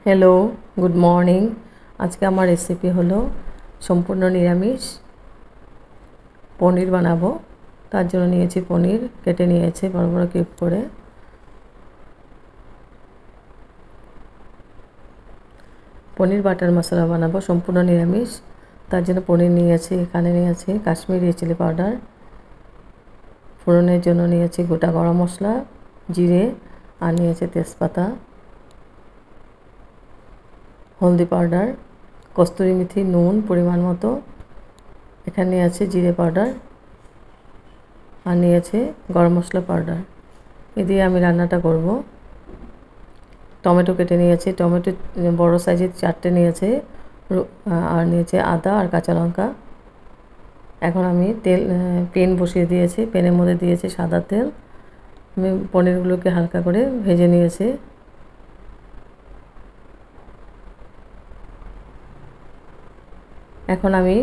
Hello, good morning. আজকে আমার recipe হলো সম্পূর্ণ নিরামিষ পনির বানাবো। তার জন্য নিয়েছি পনির, কেটে নিয়েছি বড় বড় কিউব করে। পনির বাটার মশলা বানাবো সম্পূর্ণ নিরামিষ। তার জন্য পনির নিয়েছি, এখানে নিয়েছি কাশ্মীরি চিলি পাউডার, ফোড়নের জন্য নিয়েছি গোটা গরম মশলা, জিরে, আর নিয়েছি তেজপাতা, হলদি পাউডার, কস্তুরি মেথি, নুন পরিমাণ মতো, এখানে নিয়েছি জিরে পাউডার, আর নিয়েছি গরম মশলা পাউডার। এ দিয়ে আমি রান্নাটা করব। টমেটো কেটে নিয়েছি, টমেটো বড় সাইজের 4টে নিয়েছি, আর নিয়েছি আদা আর কাঁচা লঙ্কা। এখন আমি প্যান বসিয়ে দিয়েছি, প্যানের মধ্যে দিয়েছি সাদা তেল। আমি পনিরগুলোকে হালকা করে ভেজে নিয়েছি। এখন আমি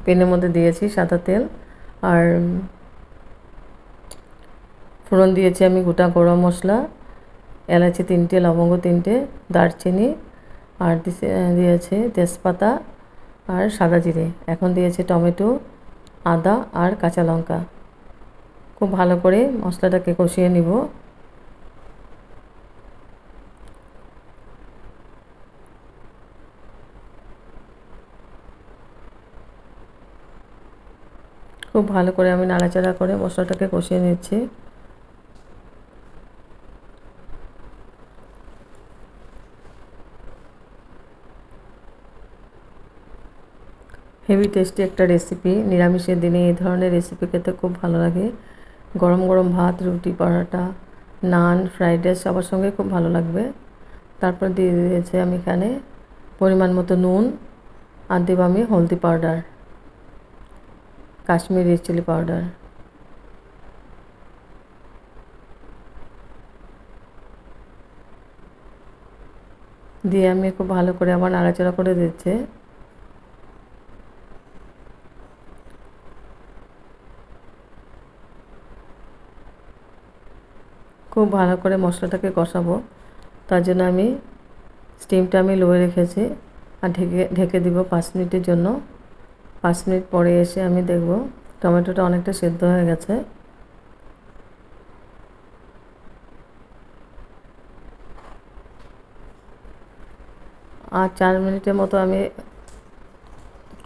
প্যানের মধ্যে দিয়েছি সাদা তেল, আর ফোড়ন দিয়েছি আমি গোটা গরম মশলা, এলাচি 3টে, লবঙ্গ 3টে, দারচিনি, আর দিয়েছি তেজপাতা আর সাদা জিরে। এখন দিয়েছি টমেটো, আদা আর কাঁচা লঙ্কা। খুব ভালো করে মশলাটাকে কষিয়ে নিব। খুব ভালো করে আমি নাড়াচাড়া করে মশলাটাকে কষিয়ে নিচ্ছি। হেভি টেস্টি একটা রেসিপি। নিরামিষের দিনে এই ধরনের রেসিপি খেতে খুব ভালো লাগে। গরম গরম ভাত, রুটি, পরোটা, নান, ফ্রাইড রাইস সবার সঙ্গে খুব ভালো লাগবে। তারপর দিয়ে দিয়েছি আমি এখানে পরিমাণ মতো নুন, আর দেব আমি হলদি পাউডার, কাশ্মীরি চিলি পাউডার। দিয়ে আমি খুব ভালো করে আবার নাড়াচাড়া করে দিচ্ছি। খুব ভালো করে মশলাটাকে কষাবো। তার জন্য আমি স্টিমটা লোয়ে রেখেছি, আর ঢেকে দিব 5 মিনিটের জন্য। 5 মিনিট পরে এসে আমি দেখব টমেটোটা অনেকটা সেদ্ধ হয়ে গেছে। আর 4 মিনিটের মতো আমি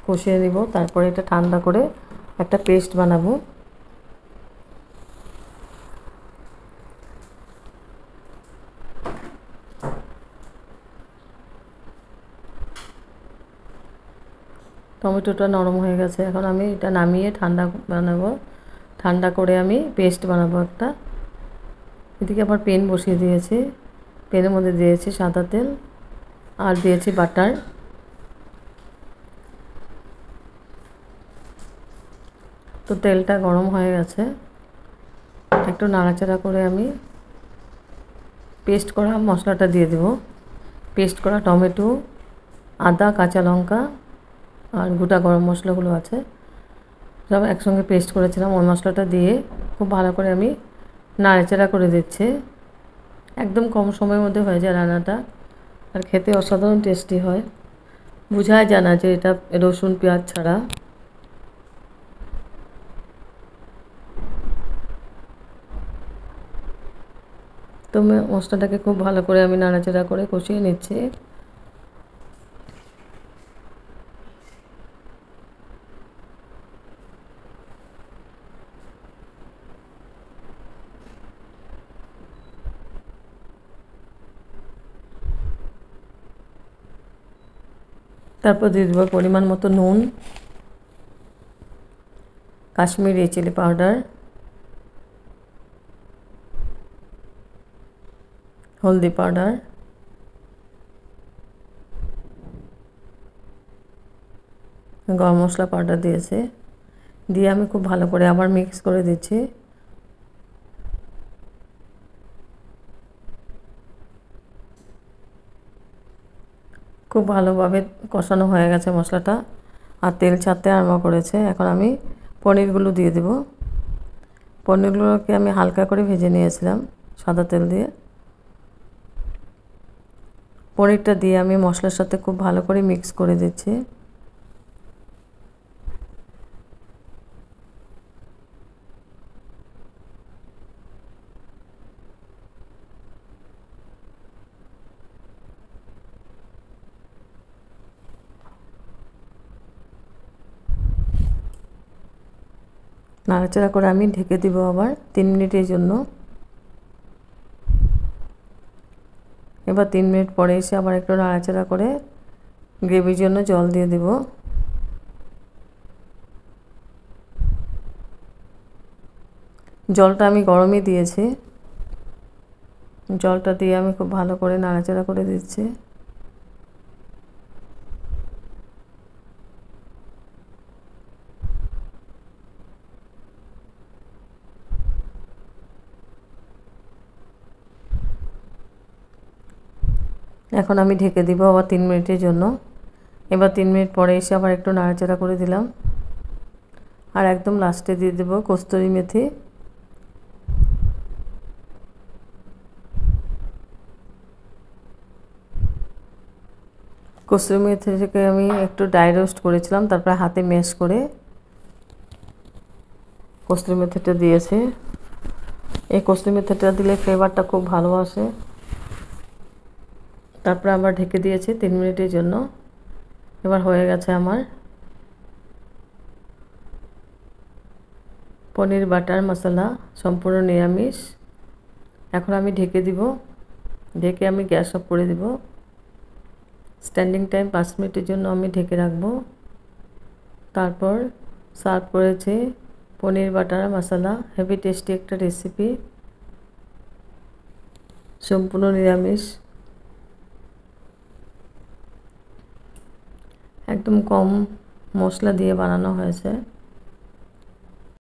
কষিয়ে নিব। তারপরে এটা ঠান্ডা করে একটা পেস্ট বানাবো। টমেটোটা নরম হয়ে গেছে, এখন আমি এটা নামিয়ে ঠান্ডা বানাবো। ঠান্ডা করে আমি পেস্ট বানাবো একটা। এদিকে আবার প্যান বসিয়ে দিয়েছি, প্যানের মধ্যে দিয়েছি সাদা তেল, আর দিয়েছি বাটার। তো তেলটা গরম হয়ে গেছে, একটু নাড়াচাড়া করে আমি পেস্ট করা মশলাটা দিয়ে দেব। পেস্ট করা টমেটো, আদা, কাঁচা লঙ্কা আর গোটা গরম মশলাগুলো আছে, সব একসঙ্গে পেস্ট করেছিলাম। ওই মশলাটা দিয়ে খুব ভালো করে আমি নাড়াচাড়া করে দিচ্ছি। একদম কম সময়ের মধ্যে হয়ে যায় রান্নাটা, আর খেতে অসাধারণ টেস্টি হয়। বোঝাই যায় না যে এটা রসুন পেঁয়াজ ছাড়া। তো মশলাটাকে খুব ভালো করে আমি নাড়াচাড়া করে কষিয়ে নিচ্ছি। তারপর দিয়ে দেবো পরিমাণ মতো নুন, কাশ্মীরি চিলি পাউডার, হলদি পাউডার, গরম মশলা পাউডার দিয়েছে। দিয়ে আমি খুব ভালো করে আবার মিক্স করে দিচ্ছি। খুব ভালোভাবে কষানো হয়ে গেছে মশলাটা, আর তেল ছাড়তে আরম্ভ করেছে। এখন আমি পনিরগুলো দিয়ে দেব। পনিরগুলোকে আমি হালকা করে ভেজে নিয়েছিলাম সাদা তেল দিয়ে। পনিরটা দিয়ে আমি মশলার সাথে খুব ভালো করে মিক্স করে দিচ্ছি। নাড়াচাড়া করে আমি ঢেকে দিব আবার 3 মিনিটের জন্য। এবার 3 মিনিট পরে এসে আবার একটু নাড়াচাড়া করে গ্রেভির জন্য জল দিয়ে দেব। জলটা আমি গরমই দিয়েছি। জলটা দিয়ে আমি খুব ভালো করে নাড়াচাড়া করে দিচ্ছি। এখন আমি ঢেকে দিব আবার 3 মিনিটের জন্য। এবার 3 মিনিট পরে এসে আবার একটু নাড়াচাড়া করে দিলাম। আর একদম লাস্টে দিয়ে দেব কস্তুরি মেথি। কস্তুরি মেথিটাকে আমি একটু ড্রাই রোস্ট করেছিলাম, তারপর হাতে ম্যাশ করে কস্তুরি মেথিটা দিয়েছি। এই কস্তুরি মেথিটা দিলে ফ্লেভারটা খুব ভালো আসে। তারপর আবার ঢেকে দিয়েছি 3 মিনিটের জন্য। এবার হয়ে গেছে আমার পনির বাটার মশলা সম্পূর্ণ নিরামিষ। এখন আমি ঢেকে দিব। ঢেকে আমি গ্যাস অফ করে দিব। স্ট্যান্ডিং টাইম 5 মিনিটের জন্য আমি ঢেকে রাখব। তারপর সার্ভ করেছি পনির বাটার মশলা। হেভি টেস্টি একটা রেসিপি, সম্পূর্ণ নিরামিষ, একদম কম মশলা দিয়ে বানানো হয়েছে।